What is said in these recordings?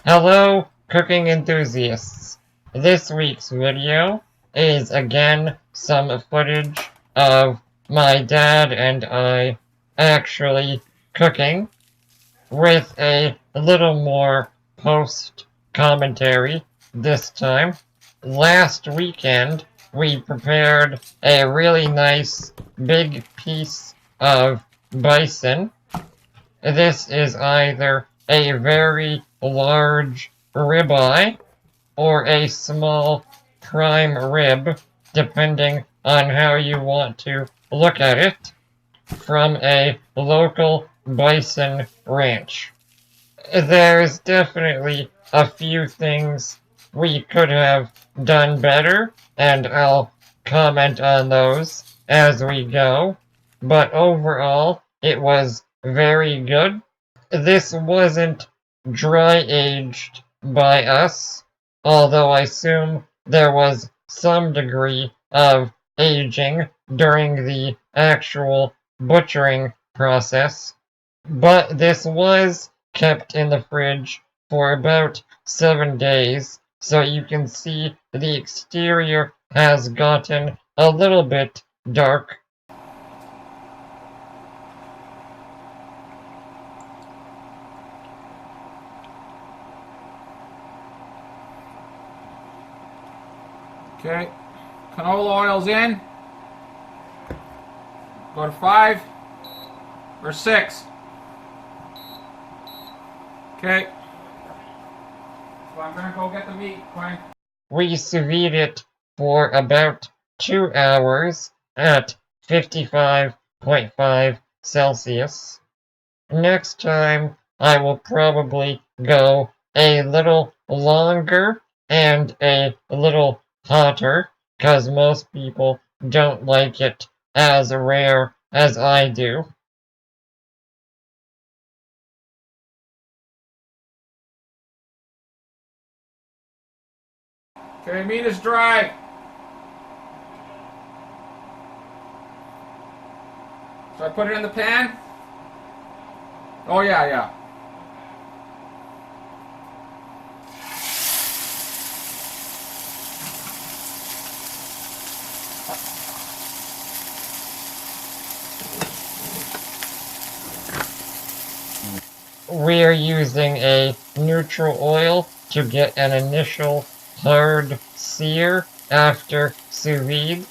Hello, cooking enthusiasts. This week's video is again some footage of my dad and I actually cooking with a little more post-commentary this time. Last weekend, we prepared a really nice big piece of bison. This is either a very large ribeye or a small prime rib, depending on how you want to look at it, from a local bison ranch. There's definitely a few things we could have done better, and I'll comment on those as we go, but overall, it was very good. This wasn't dry aged by us, although I assume there was some degree of aging during the actual butchering process. But this was kept in the fridge for about 7 days, so you can see the exterior has gotten a little bit dark. Okay, canola oil's in. Go to 5 or 6. Okay. So I'm gonna go get the meat, Quinn. We sous vide it for about 2 hours at 55.5 Celsius. Next time, I will probably go a little longer and a little hotter, because most people don't like it as rare as I do. Okay, meat is dry. So I put it in the pan. Oh yeah. We're using a neutral oil to get an initial hard sear after sous vide,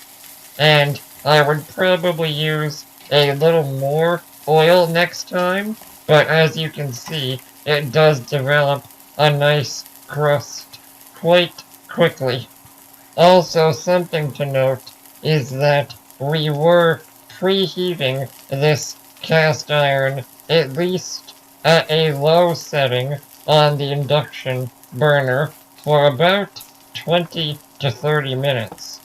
and I would probably use a little more oil next time, but as you can see, it does develop a nice crust quite quickly. Also, something to note is that we were preheating this cast iron at least at a low setting on the induction burner for about 20 to 30 minutes.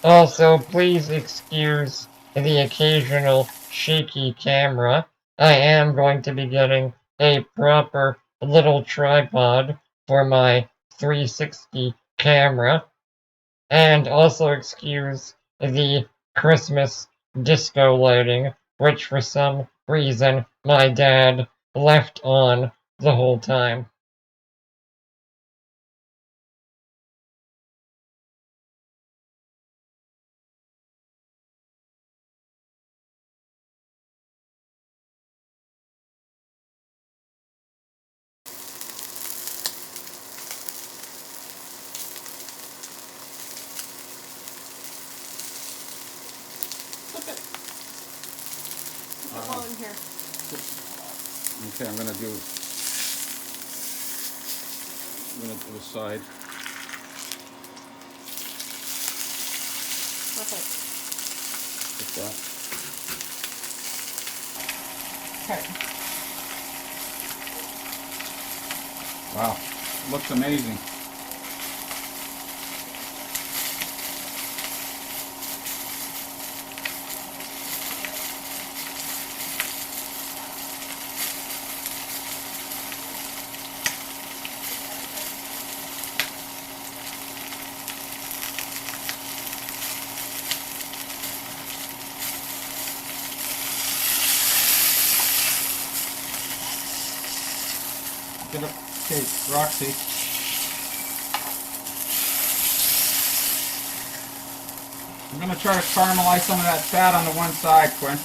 Also, please excuse the occasional shaky camera. I am going to be getting a proper little tripod for my 360 camera. And also excuse the Christmas disco lighting, which for some reason my dad left on the whole time. Flip it. Flip it while in here. Okay, I'm gonna do the side. Perfect. Like that. Okay. Wow, looks amazing. Get it. Okay, Roxy. I'm going to try to caramelize some of that fat on the one side, Quinn.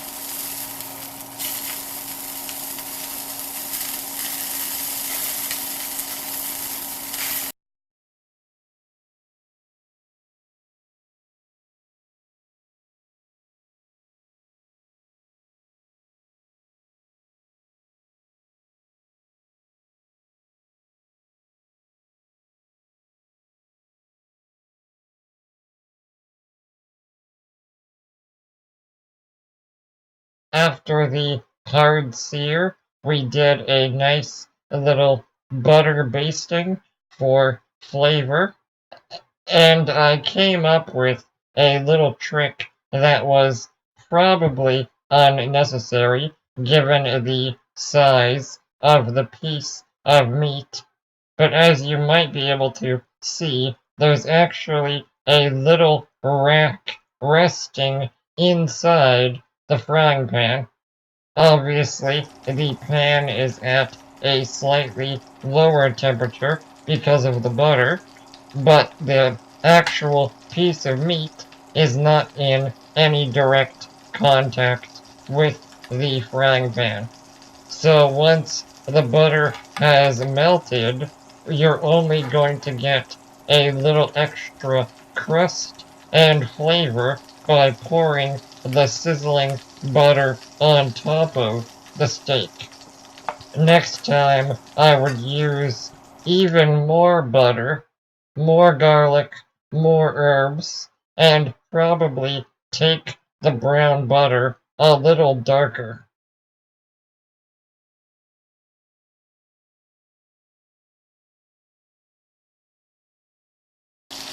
After the hard sear, we did a nice little butter basting for flavor, and I came up with a little trick that was probably unnecessary given the size of the piece of meat. But as you might be able to see, there's actually a little rack resting inside the frying pan. Obviously, the pan is at a slightly lower temperature because of the butter, but the actual piece of meat is not in any direct contact with the frying pan. So once the butter has melted, you're only going to get a little extra crust and flavor by pouring the sizzling butter on top of the steak. Next time, I would use even more butter, more garlic, more herbs, and probably take the brown butter a little darker.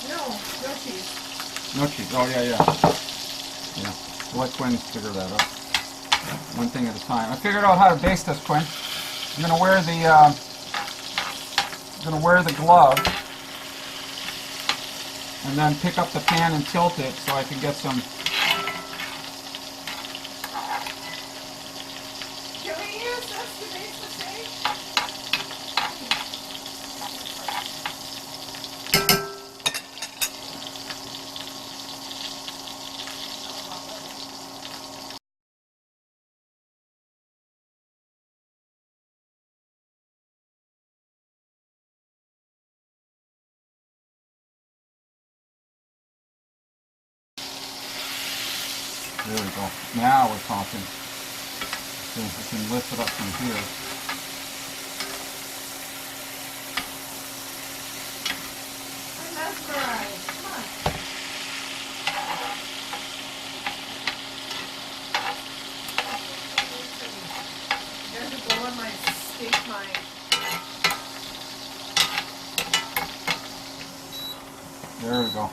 No cheese. No cheese. Oh, yeah. Yeah. We'll let Quinn figure that out. One thing at a time. I figured out how to baste this, Quinn. I'm gonna wear the glove and then pick up the pan and tilt it so I can get some. Can we use this to baste the steak? There we go. Now we're talking. So we can lift it up from here. I'm mesmerized. Come on. You guys are blowing my steak mind. There we go.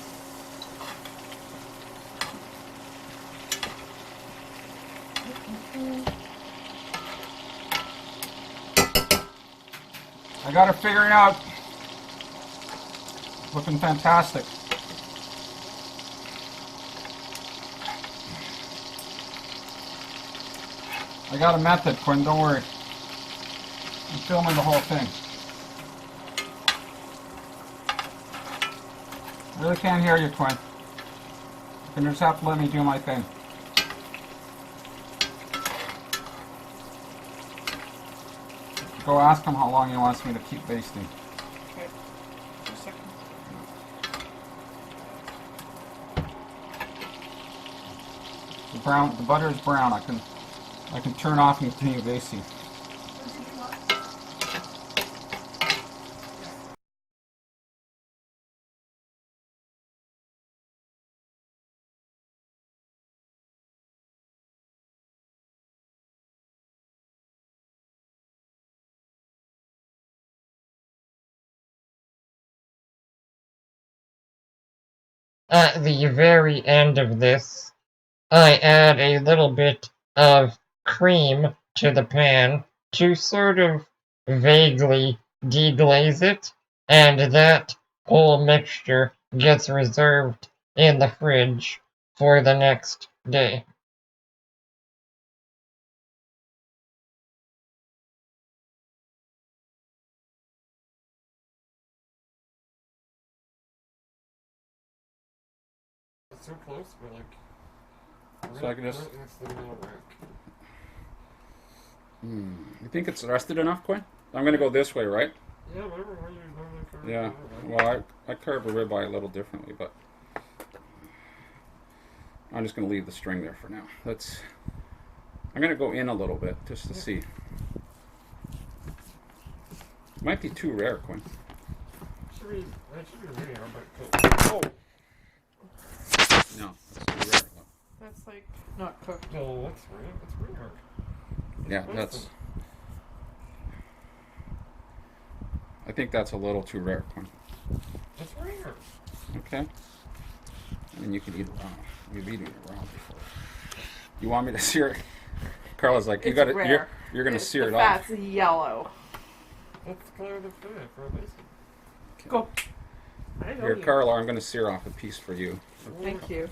I got her figuring out. Looking fantastic. I got a method, Quinn, don't worry. I'm filming the whole thing. I really can't hear you, Quinn. You just have to let me do my thing. Go ask him how long he wants me to keep basting. Okay. Just a second. The butter is brown. I can turn off and continue basting. At the very end of this, I add a little bit of cream to the pan to sort of vaguely deglaze it, and that whole mixture gets reserved in the fridge for the next day. it's so close, but like. So I can just. Right next to the middle rack. You think it's rested enough, Quinn? I'm gonna go this way, right? Yeah, whatever way you normally carve Yeah. it, right? Well, I carve a ribeye a little differently, but I'm just gonna leave the string there for now. I'm gonna go in a little bit just to see. Might be too rare, Quinn. That should be rare, but Oh. No, it's too rare. Look. That's like not cooked. no, that's rare. That's rare. Yeah, I think that's a little too rare, Quinn. That's rare. Okay. I mean, you can eat it raw. You've eaten it raw before. You want me to sear it? Carla's like, you It's got it. rare. You're gonna sear it the off. fat's yellow. That's the color of the food for a bison. Okay. Go. I know Here, you. Carla, I'm gonna sear off a piece for you. Thank you.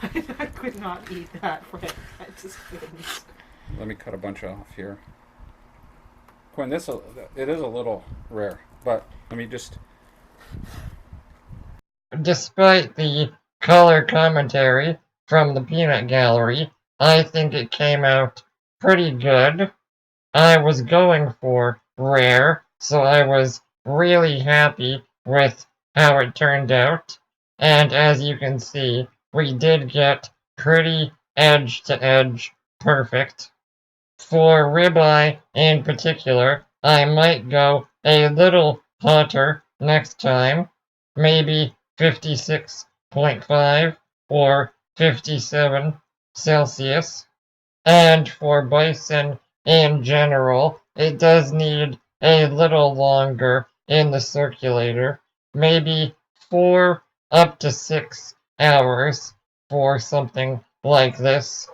I could not eat that, Fred. I just couldn't. Let me cut a bunch off here. Quinn, it is a little rare, but let me just. Despite the color commentary from the peanut gallery, I think it came out pretty good. I was going for rare, so I was really happy with how it turned out. And as you can see, we did get pretty edge to edge perfect. For ribeye in particular, I might go a little hotter next time, maybe 56.5 or 57 Celsius. And for bison in general, it does need a little longer in the circulator, maybe 4 up to 6 hours for something like this.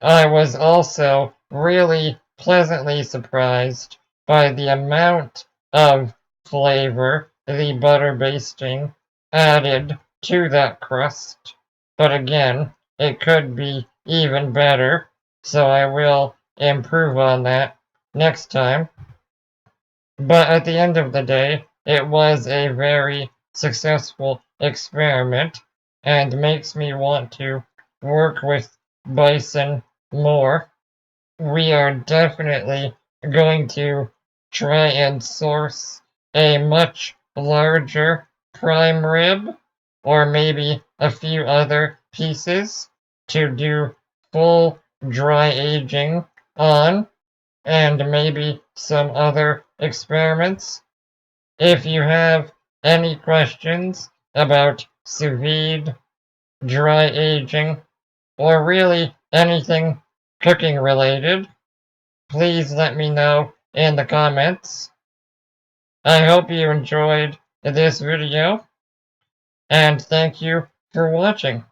I was also really pleasantly surprised by the amount of flavor the butter basting added to that crust. But again, it could be even better, so I will improve on that next time. But at the end of the day, it was a very successful experiment and makes me want to work with bison more. We are definitely going to try and source a much larger prime rib, or maybe a few other pieces to do full dry aging on, and maybe some other experiments. If you have any questions about sous vide, dry aging, or really anything cooking related, please let me know in the comments. I hope you enjoyed this video, and thank you for watching.